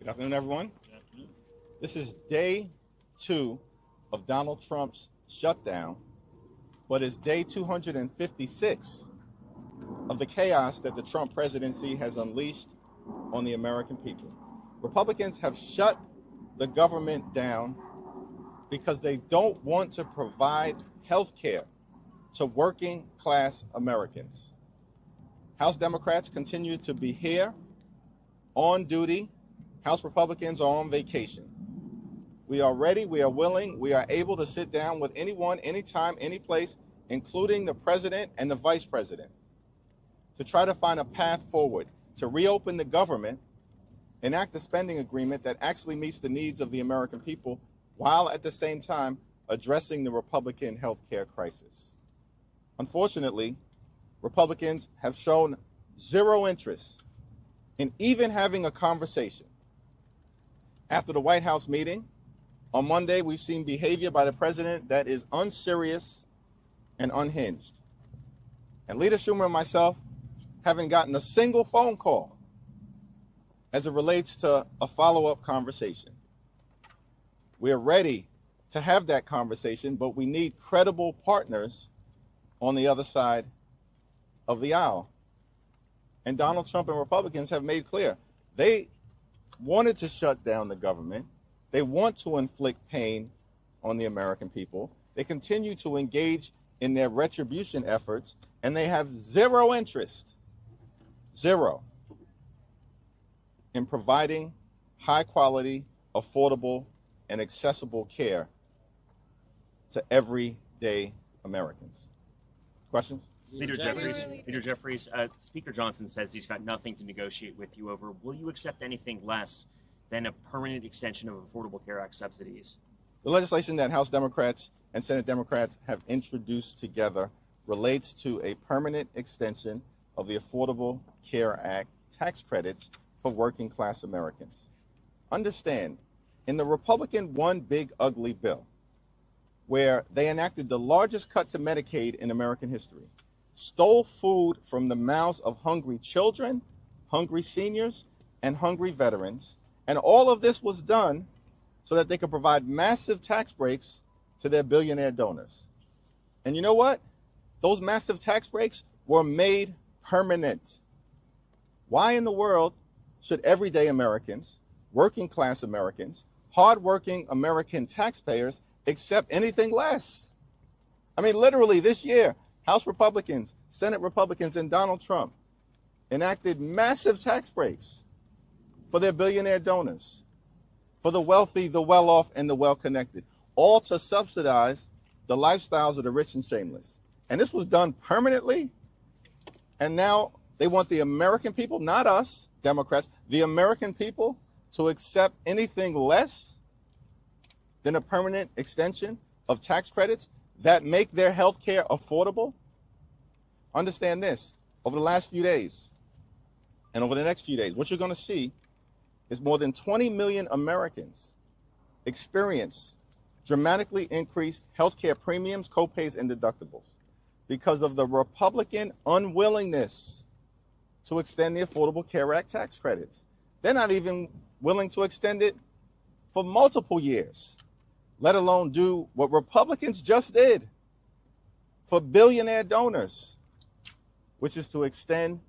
Good afternoon, everyone. Good afternoon. This is day 2 of Donald Trump's shutdown, but it's day 256 of the chaos that the Trump presidency has unleashed on the American people. Republicans have shut the government down because they don't want to provide health care to working class Americans. House Democrats continue to be here on duty. House Republicans are on vacation. We are ready, we are willing, we are able to sit down with anyone, anytime, any place, including the president and the vice president, to try to find a path forward to reopen the government, enact a spending agreement that actually meets the needs of the American people while at the same time addressing the Republican health care crisis. Unfortunately, Republicans have shown zero interest in even having a conversation. After the White House meeting, on Monday, we've seen behavior by the president that is unserious and unhinged. And Leader Schumer and myself haven't gotten a single phone call as it relates to a follow-up conversation. We are ready to have that conversation, but we need credible partners on the other side of the aisle. And Donald Trump and Republicans have made clear they wanted to shut down the government. They want to inflict pain on the American people. They continue to engage in their retribution efforts, and they have zero interest, zero, in providing high quality, affordable, and accessible care to everyday Americans. Questions? Leader Jeffries, Speaker Johnson says he's got nothing to negotiate with you over. Will you accept anything less than a permanent extension of Affordable Care Act subsidies? The legislation that House Democrats and Senate Democrats have introduced together relates to a permanent extension of the Affordable Care Act tax credits for working class Americans. Understand, in the Republican One Big Ugly Bill, where they enacted the largest cut to Medicaid in American history, stole food from the mouths of hungry children, hungry seniors, and hungry veterans. And all of this was done so that they could provide massive tax breaks to their billionaire donors. And you know what? Those massive tax breaks were made permanent. Why in the world should everyday Americans, working class Americans, hardworking American taxpayers accept anything less? I mean, literally this year, House Republicans, Senate Republicans, and Donald Trump enacted massive tax breaks for their billionaire donors, for the wealthy, the well-off, and the well-connected, all to subsidize the lifestyles of the rich and shameless. And this was done permanently, and now they want the American people, not us, Democrats, the American people to accept anything less than a permanent extension of tax credits that make their health care affordable. Understand this, over the last few days and over the next few days, what you're going to see is more than 20 million Americans experience dramatically increased health care premiums, copays, and deductibles because of the Republican unwillingness to extend the Affordable Care Act tax credits. They're not even willing to extend it for multiple years, let alone do what Republicans just did for billionaire donors, which is to extend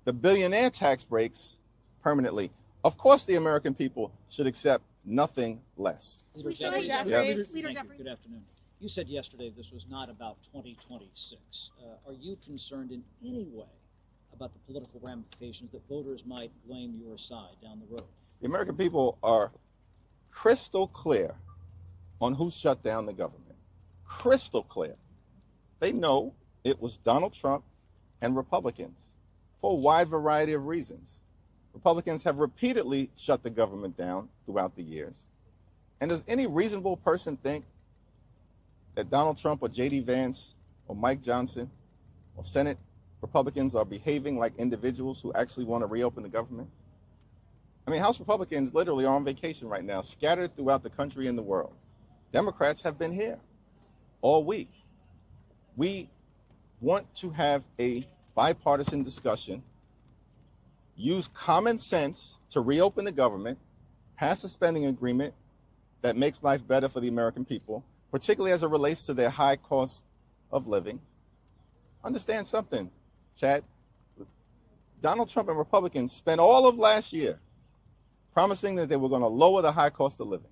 the billionaire tax breaks permanently. Of course, the American people should accept nothing less. Leader Jeffries. Leader Jeffries. Good afternoon. You said yesterday this was not about 2026. Are you concerned in any way about the political ramifications that voters might blame your side down the road? The American people are crystal clear on who shut down the government. Crystal clear. They know it was Donald Trump and Republicans for a wide variety of reasons. Republicans have repeatedly shut the government down throughout the years. And does any reasonable person think that Donald Trump or J.D. Vance or Mike Johnson or Senate Republicans are behaving like individuals who actually want to reopen the government? I mean, House Republicans literally are on vacation right now, scattered throughout the country and the world. Democrats have been here all week. We want to have a bipartisan discussion, use common sense to reopen the government, pass a spending agreement that makes life better for the American people, particularly as it relates to their high cost of living. Understand something, Chad. Donald Trump and Republicans spent all of last year promising that they were going to lower the high cost of living.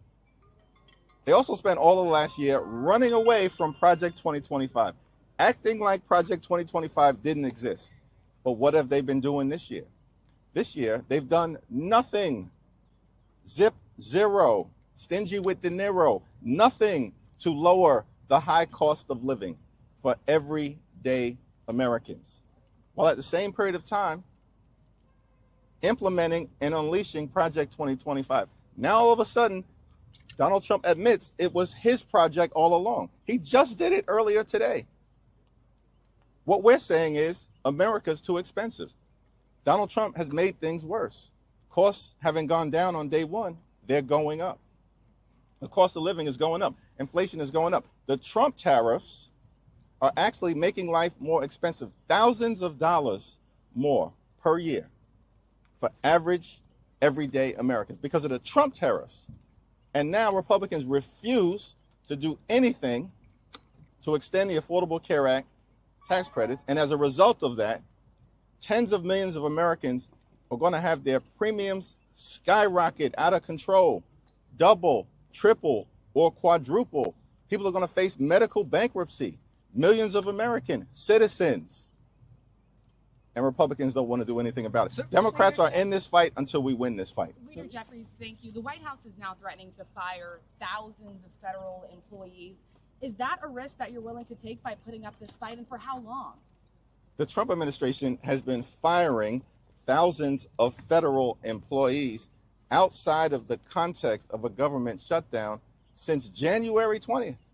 They also spent all of last year running away from Project 2025, acting like Project 2025 didn't exist. But what have they been doing this year? This year, they've done nothing. Zip, zero, stingy with De Niro, nothing to lower the high cost of living for everyday Americans. While at the same period of time, implementing and unleashing Project 2025. Now, all of a sudden, Donald Trump admits it was his project all along. He just did it earlier today. What we're saying is America's too expensive. Donald Trump has made things worse. Costs haven't gone down on day one. They're going up. The cost of living is going up. Inflation is going up. The Trump tariffs are actually making life more expensive, thousands of dollars more per year for average, everyday Americans because of the Trump tariffs. And now Republicans refuse to do anything to extend the Affordable Care Act tax credits. And as a result of that, tens of millions of Americans are going to have their premiums skyrocket out of control, double, triple, or quadruple. People are going to face medical bankruptcy. Millions of American citizens. And Republicans don't want to do anything about it. Democrats are in this fight until we win this fight. Leader Jeffries, thank you. The White House is now threatening to fire thousands of federal employees. Is that a risk that you're willing to take by putting up this fight, and for how long? The Trump administration has been firing thousands of federal employees outside of the context of a government shutdown since January 20th.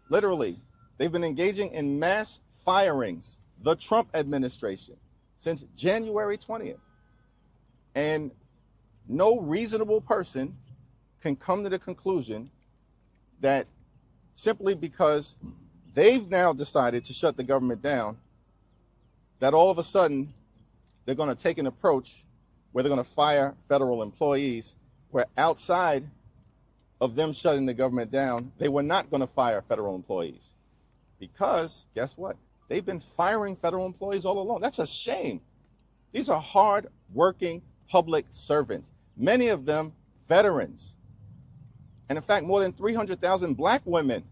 Literally, they've been engaging in mass firings, the Trump administration, since January 20th. And no reasonable person can come to the conclusion that simply because they've now decided to shut the government down, that all of a sudden they're going to take an approach where they're going to fire federal employees, where outside of them shutting the government down, they were not going to fire federal employees. Because, guess what? They've been firing federal employees all along. That's a shame. These are hard-working public servants, many of them veterans. And in fact, more than 300,000 black women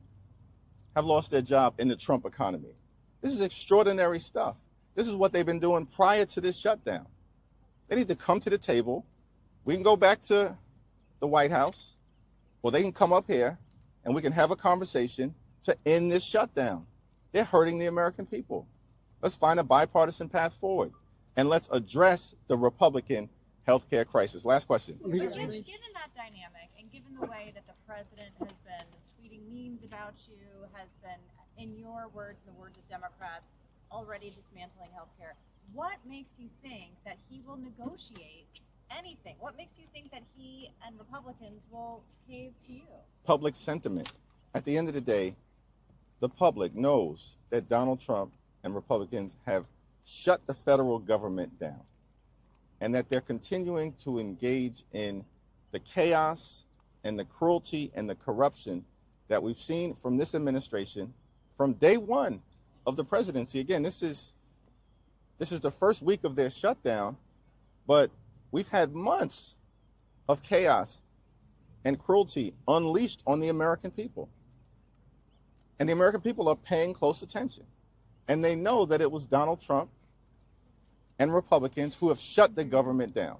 have lost their job in the Trump economy. This is extraordinary stuff. This is what they've been doing prior to this shutdown. They need to come to the table. We can go back to the White House, or they can come up here and we can have a conversation to end this shutdown. They're hurting the American people. Let's find a bipartisan path forward, and let's address the Republican healthcare crisis. Last question. Given that dynamic, and given the way that the president has been tweeting memes about you, has been, in your words and the words of Democrats, already dismantling healthcare, what makes you think that he will negotiate anything? What makes you think that he and Republicans will cave to you? Public sentiment. At the end of the day, the public knows that Donald Trump and Republicans have shut the federal government down, and that they're continuing to engage in the chaos and the cruelty and the corruption that we've seen from this administration from day one of the presidency. Again, this is the first week of their shutdown, but we've had months of chaos and cruelty unleashed on the American people. And the American people are paying close attention. And they know that it was Donald Trump and Republicans who have shut the government down.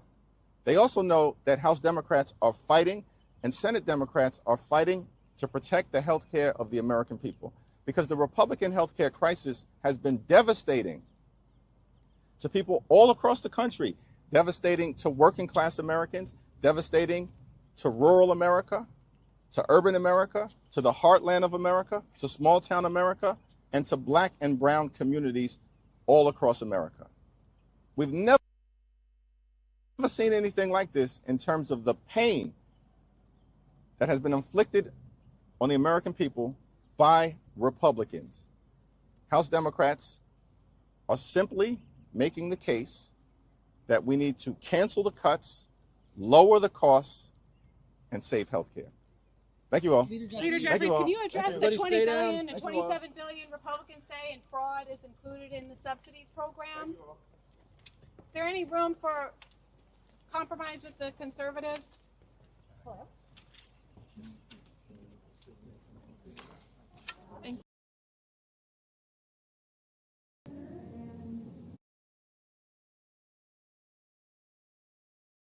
They also know that House Democrats are fighting and Senate Democrats are fighting to protect the health care of the American people, because the Republican health care crisis has been devastating to people all across the country, devastating to working class Americans, devastating to rural America, to urban America, to the heartland of America, to small town America, and to black and brown communities all across America. We've never seen anything like this in terms of the pain that has been inflicted on the American people by Republicans. House Democrats are simply making the case that we need to cancel the cuts lower the costs, and save health care. Thank you all. Leader Thank Jeffries, you all. can you address the Everybody stay 20 down. billion and Thank you all. 27 billion Republicans say in fraud is included in the subsidies program? Is there any room for compromise with the conservatives? Hello?